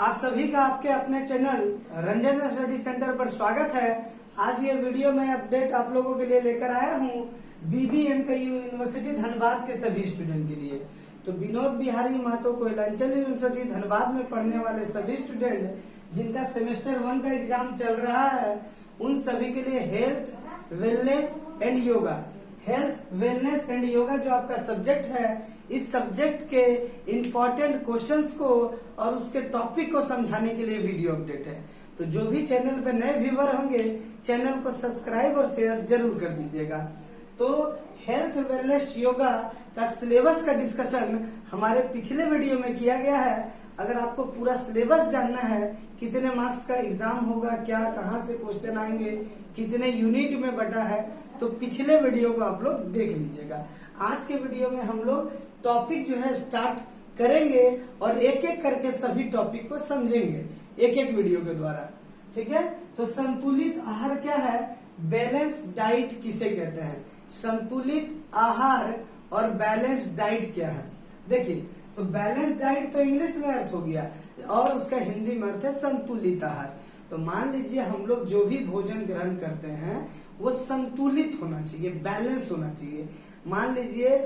आप सभी का आपके अपने चैनल रंजन स्टडी सेंटर पर स्वागत है। आज ये वीडियो में अपडेट आप लोगों के लिए लेकर आया हूँ BBMKU यूनिवर्सिटी धनबाद के सभी स्टूडेंट के लिए। तो विनोद बिहारी महतो कोयलांचल यूनिवर्सिटी धनबाद में पढ़ने वाले सभी स्टूडेंट जिनका सेमेस्टर 1 का एग्जाम चल रहा है, उन सभी के लिए health, wellness and yoga, health, wellness and yoga जो आपका सब्जेक्ट है, इस सब्जेक्ट के इम्पोर्टेंट क्वेश्चंस को और उसके टॉपिक को समझाने के लिए वीडियो अपडेट है। तो जो भी चैनल पे नए व्यूवर होंगे, चैनल को सब्सक्राइब और शेयर जरूर कर दीजिएगा। तो हेल्थ, वेलनेस, योगा का सिलेबस का डिस्कशन हमारे पिछले वीडियो में किया गया है। अगर आपको पूरा सिलेबस जानना है, कितने मार्क्स का एग्जाम होगा, क्या कहाँ से क्वेश्चन आएंगे, कितने यूनिट में बटा है, तो पिछले वीडियो को आप लोग देख लीजिएगा। आज के वीडियो में हम लोग टॉपिक जो है स्टार्ट करेंगे और एक एक करके सभी टॉपिक को समझेंगे एक एक वीडियो के द्वारा। ठीक है, तो संतुलित आहार क्या है, बैलेंस डाइट किसे कहते हैं, संतुलित आहार और बैलेंस डाइट क्या है। देखिए, तो बैलेंस डाइट तो इंग्लिश में अर्थ हो गया और उसका हिंदी में अर्थ है संतुलित आहार। तो मान लीजिए हम लोग जो भी भोजन ग्रहण करते हैं वो संतुलित होना चाहिए, बैलेंस होना चाहिए। मान लीजिए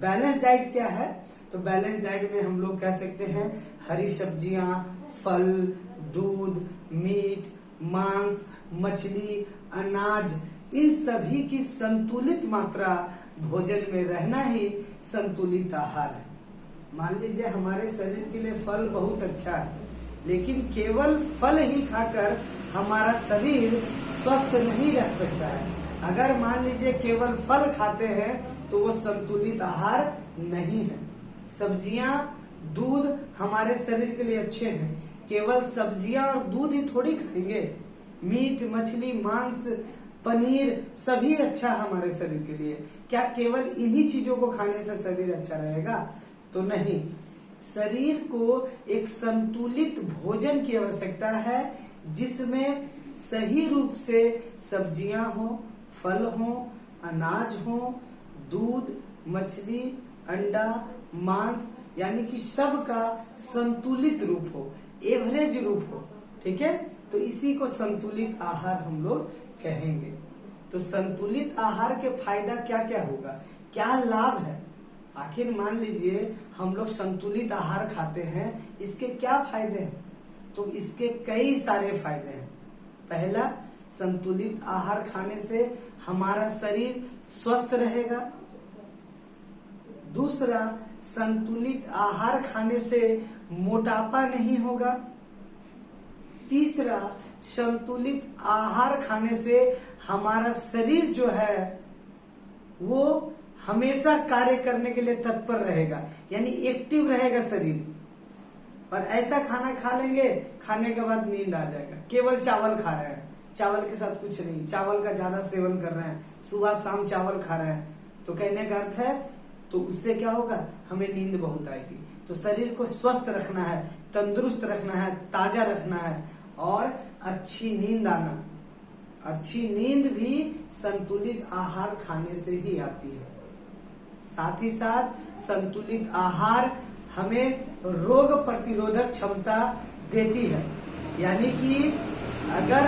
बैलेंस डाइट क्या है, तो बैलेंस डाइट में हम लोग कह सकते हैं हरी सब्जियां, फल, दूध, मीट, मांस, मछली, अनाज, इन सभी की संतुलित मात्रा भोजन में रहना ही संतुलित आहार है। मान लीजिए हमारे शरीर के लिए फल बहुत अच्छा है, लेकिन केवल फल ही खाकर हमारा शरीर स्वस्थ नहीं रह सकता है। अगर मान लीजिए केवल फल खाते हैं तो वो संतुलित आहार नहीं है। सब्जियां, दूध हमारे शरीर के लिए अच्छे हैं, केवल सब्जियां और दूध ही थोड़ी खाएंगे। मीट, मछली, मांस, पनीर सभी अच्छा हमारे शरीर के लिए। क्या केवल इन्हीं चीजों को खाने से शरीर अच्छा रहेगा? तो नहीं, शरीर को एक संतुलित भोजन की आवश्यकता है जिसमें सही रूप से सब्जियां हो, फल हो, अनाज हो, दूध, मछली, अंडा, मांस, यानी कि सबका संतुलित रूप हो, एवरेज रूप हो। ठीक है, तो इसी को संतुलित आहार हम लोग कहेंगे। तो संतुलित आहार के फायदा क्या क्या होगा, क्या लाभ है? आखिर मान लीजिए हम लोग संतुलित आहार खाते हैं, इसके क्या फायदे हैं? तो इसके कई सारे फायदे हैं। पहला, संतुलित आहार खाने से हमारा शरीर स्वस्थ रहेगा। दूसरा, संतुलित आहार खाने से मोटापा नहीं होगा। तीसरा, संतुलित आहार खाने से हमारा शरीर जो है वो हमेशा कार्य करने के लिए तत्पर रहेगा, यानी एक्टिव रहेगा शरीर। और ऐसा खाना खा लेंगे, खाने के बाद नींद आ जाएगा। केवल चावल खा रहे हैं, चावल के साथ कुछ नहीं, चावल का ज्यादा सेवन कर रहे हैं, सुबह शाम चावल खा रहे हैं, तो कहने का अर्थ है तो उससे क्या होगा, हमें नींद बहुत आएगी। तो शरीर को स्वस्थ रखना है, तंदुरुस्त रखना है, ताजा रखना है और अच्छी नींद आना। अच्छी नींद भी संतुलित आहार खाने से ही आती है। साथ ही साथ संतुलित आहार हमें रोग प्रतिरोधक क्षमता देती है, यानी कि अगर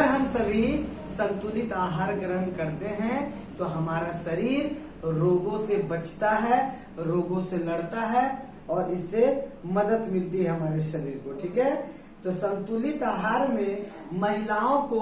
हम सभी संतुलित आहार ग्रहण करते हैं तो हमारा शरीर रोगों से बचता है, रोगों से लड़ता है और इससे मदद मिलती है हमारे शरीर को। ठीक है, तो संतुलित आहार में महिलाओं को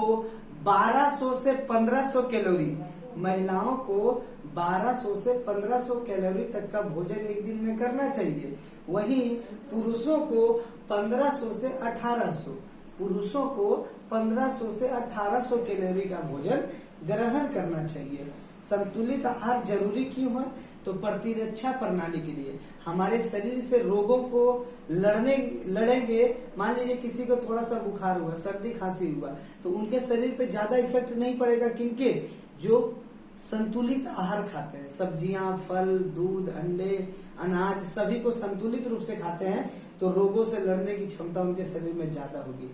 1200 से 1500 कैलोरी, महिलाओं को 1200 से 1500 कैलोरी तक का भोजन एक दिन में करना चाहिए। वहीं पुरुषों को 1500 से 1800, पुरुषों को 1500 से 1800 कैलोरी का भोजन ग्रहण करना चाहिए। संतुलित आहार जरूरी क्यों है? तो प्रतिरक्षा प्रणाली के लिए, हमारे शरीर से रोगों को लड़ेंगे। मान लीजिए किसी को थोड़ा सा बुखार हुआ, सर्दी खांसी हुआ, तो उनके शरीर पे ज्यादा इफेक्ट नहीं पड़ेगा। किनके? जो संतुलित आहार खाते हैं, सब्जियां, फल, दूध, अंडे, अनाज, सभी को संतुलित रूप से खाते हैं, तो रोगों से लड़ने की क्षमता उनके शरीर में ज्यादा होगी।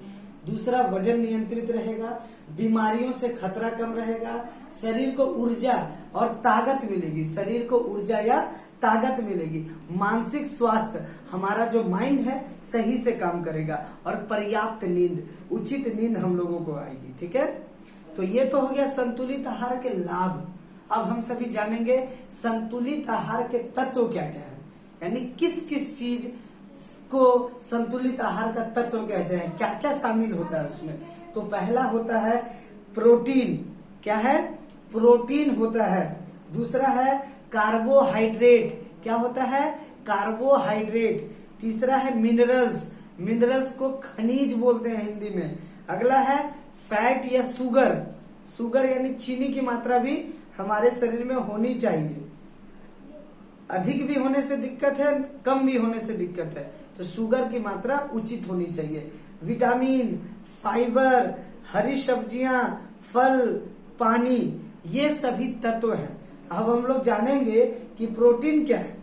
दूसरा, वजन नियंत्रित रहेगा, बीमारियों से खतरा कम रहेगा, शरीर को ऊर्जा और ताकत मिलेगी, शरीर को ऊर्जा या ताकत मिलेगी, मानसिक स्वास्थ्य, हमारा जो माइंड है सही से काम करेगा, और पर्याप्त नींद, उचित नींद हम लोगों को आएगी। ठीक है, तो ये तो हो गया संतुलित आहार के लाभ। अब हम सभी जानेंगे संतुलित आहार के तत्व क्या क्या है, यानी किस किस चीज को संतुलित आहार का तत्व कहते हैं, क्या क्या शामिल होता है उसमें। तो पहला होता है प्रोटीन। क्या है? प्रोटीन होता है। दूसरा है कार्बोहाइड्रेट। क्या होता है? कार्बोहाइड्रेट। तीसरा है मिनरल्स। मिनरल्स को खनिज बोलते हैं हिंदी में। अगला है फैट या शुगर। शुगर यानी चीनी की मात्रा भी हमारे शरीर में होनी चाहिए। अधिक भी होने से दिक्कत है, कम भी होने से दिक्कत है, तो शुगर की मात्रा उचित होनी चाहिए। विटामिन, फाइबर, हरी सब्जियां, फल, पानी, ये सभी तत्व हैं। अब हम लोग जानेंगे कि प्रोटीन क्या है।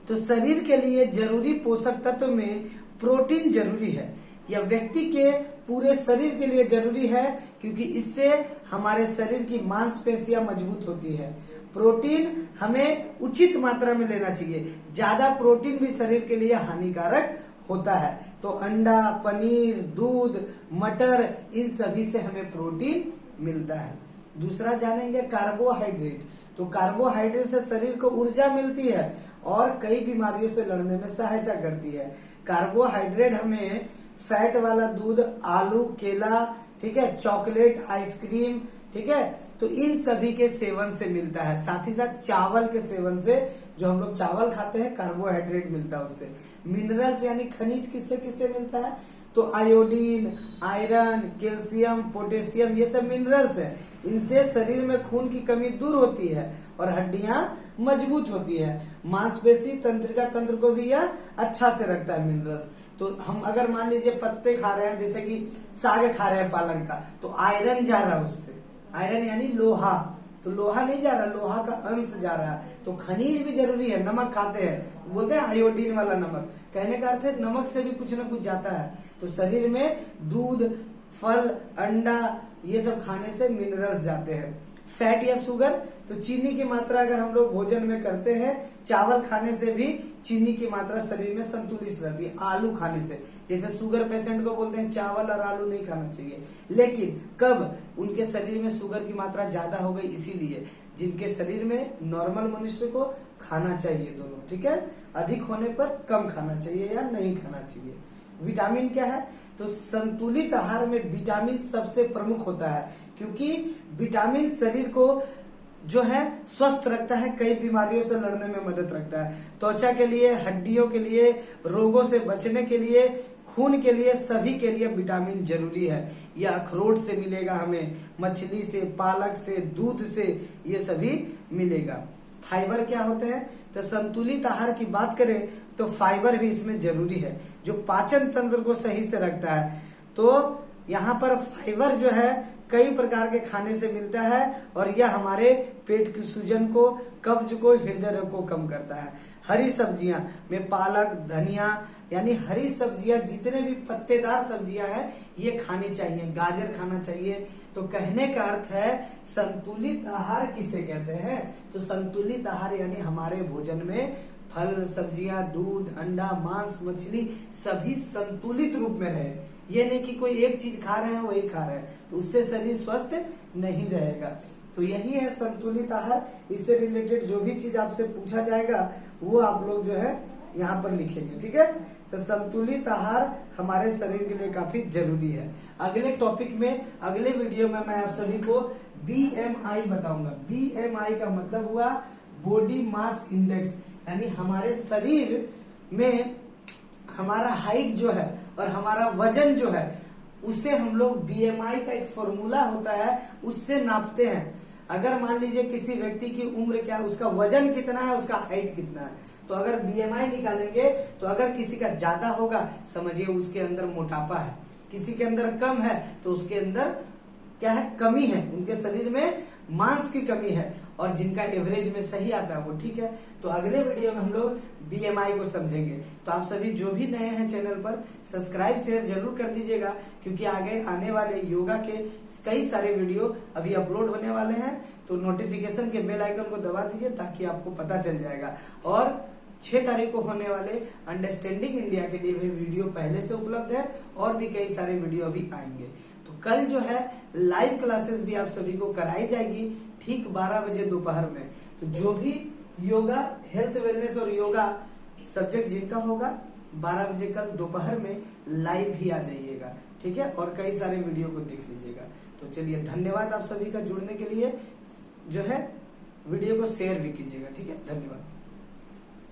तो शरीर के लिए जरूरी पोषक तत्व में प्रोटीन जरूरी है। यह व्यक्ति के पूरे शरीर के लिए जरूरी है, क्योंकि इससे हमारे शरीर की मांसपेशियां मजबूत होती है। प्रोटीन हमें उचित मात्रा में लेना चाहिए। ज्यादा प्रोटीन भी शरीर के लिए हानिकारक होता है। तो अंडा, पनीर, दूध, मटर, इन सभी से हमें प्रोटीन मिलता है। दूसरा जानेंगे कार्बोहाइड्रेट। तो कार्बोहाइड्रेट से शरीर को ऊर्जा मिलती है और कई बीमारियों से लड़ने में सहायता करती है। कार्बोहाइड्रेट हमें फैट वाला दूध, आलू, केला, ठीक है, चॉकलेट, आइसक्रीम, ठीक है, तो इन सभी के सेवन से मिलता है। साथ ही साथ चावल के सेवन से, जो हम लोग चावल खाते हैं, कार्बोहाइड्रेट मिलता है उससे। मिनरल्स यानी खनिज किससे किससे मिलता है? तो आयोडीन, आयरन, कैल्शियम, पोटेशियम, ये सब मिनरल्स हैं। इनसे शरीर में खून की कमी दूर होती है और हड्डियां मजबूत होती है। मांसपेशी, तंत्रिका तंत्र को भी यह अच्छा से रखता है मिनरल्स। तो हम अगर मान लीजिए पत्ते खा रहे हैं, जैसे कि साग खा रहे हैं पालक का, तो आयरन जा रहा है उससे। आयरन यानी लोहा, तो लोहा नहीं जा रहा, लोहा का अंश जा रहा है। तो खनिज भी जरूरी है। नमक खाते हैं, बोलते हैं आयोडीन वाला नमक, कहने का अर्थ है नमक से भी कुछ न कुछ जाता है। तो शरीर में दूध, फल, अंडा, ये सब खाने से मिनरल्स जाते हैं। फैट या शुगर, तो चीनी की मात्रा अगर हम लोग भोजन में करते हैं, चावल खाने से भी चीनी की मात्रा शरीर में संतुलित रहती है। आलू खाने से, जैसे शुगर पेशेंट को बोलते हैं चावल और आलू नहीं खाना चाहिए, लेकिन कब उनके शरीर में शुगर की मात्रा ज्यादा हो गई, इसीलिए जिनके शरीर में नॉर्मल मनुष्य को खाना चाहिए दोनों, ठीक है, अधिक होने पर कम खाना चाहिए या नहीं खाना चाहिए। विटामिन क्या है? तो संतुलित आहार में विटामिन सबसे प्रमुख होता है, क्योंकि विटामिन शरीर को जो है स्वस्थ रखता है, कई बीमारियों से लड़ने में मदद रखता है। त्वचा के लिए, हड्डियों के लिए, रोगों से बचने के लिए, खून के लिए, सभी के लिए विटामिन जरूरी है। यह अखरोट से मिलेगा हमें, मछली से, पालक से, दूध से, ये सभी मिलेगा। फाइबर क्या होते हैं? तो संतुलित आहार की बात करें तो फाइबर भी इसमें जरूरी है, जो पाचन तंत्र को सही से रखता है। तो यहाँ पर फाइबर जो है कई प्रकार के खाने से मिलता है और यह हमारे पेट की सूजन को, कब्ज को, हृदय रोग को कम करता है। हरी सब्जियां में पालक, धनिया, यानी हरी सब्जियां, जितने भी पत्तेदार सब्जियां हैं, ये खानी चाहिए। गाजर खाना चाहिए। तो कहने का अर्थ है संतुलित आहार किसे कहते हैं? तो संतुलित आहार यानी हमारे भोजन में फल, सब्जियां, दूध, अंडा, मांस, मछली सभी संतुलित रूप में रहे। ये नहीं कि कोई एक चीज खा रहे हैं वही खा रहे हैं, तो उससे शरीर स्वस्थ नहीं रहेगा। तो यही है संतुलित आहार। इससे रिलेटेड जो भी चीज आपसे पूछा जाएगा वो आप लोग जो है यहाँ पर लिखेंगे, ठीक है। तो संतुलित आहार हमारे शरीर के लिए काफी जरूरी है। अगले टॉपिक में, अगले वीडियो में मैं आप सभी को BMI बताऊंगा। BMI का मतलब हुआ बॉडी मास इंडेक्स, यानी हमारे शरीर में हमारा हाइट जो है और हमारा वजन जो है, उससे हम लोग BMI का एक फॉर्मूला होता है, उससे नापते हैं। अगर मान लीजिए किसी व्यक्ति की उम्र क्या है, उसका वजन कितना है, उसका हाइट कितना है, तो अगर BMI निकालेंगे तो अगर किसी का ज्यादा होगा, समझिए उसके अंदर मोटापा है, किसी के अंदर कम है तो उसके अंदर क्या है, कमी है, उनके शरीर में मांस की कमी है और जिनका एवरेज में सही आता है वो ठीक है। तो अगले वीडियो में हम लोग बीएमआई को समझेंगे। तो आप सभी जो भी नए हैं चैनल पर सब्सक्राइब शेयर जरूर कर दीजिएगा, क्योंकि आगे आने वाले योगा के कई सारे वीडियो अभी अपलोड होने वाले हैं। तो नोटिफिकेशन के बेल आइकन को दबा दीजिए ताकि आपको पता चल जाएगा। और 6 तारीख को होने वाले अंडरस्टैंडिंग इंडिया के लिए भी वीडियो पहले से उपलब्ध है और भी कई सारे वीडियो अभी आएंगे। तो कल जो है लाइव क्लासेस भी आप सभी को कराई जाएगी ठीक 12 बजे दोपहर में। तो जो भी योगा हेल्थ वेलनेस और योगा सब्जेक्ट जिनका होगा 12 बजे कल दोपहर में लाइव भी आ जाइएगा, ठीक है। और कई सारे वीडियो को देख लीजिएगा। तो चलिए धन्यवाद आप सभी का जुड़ने के लिए। जो है वीडियो को शेयर भी कीजिएगा, ठीक है। धन्यवाद।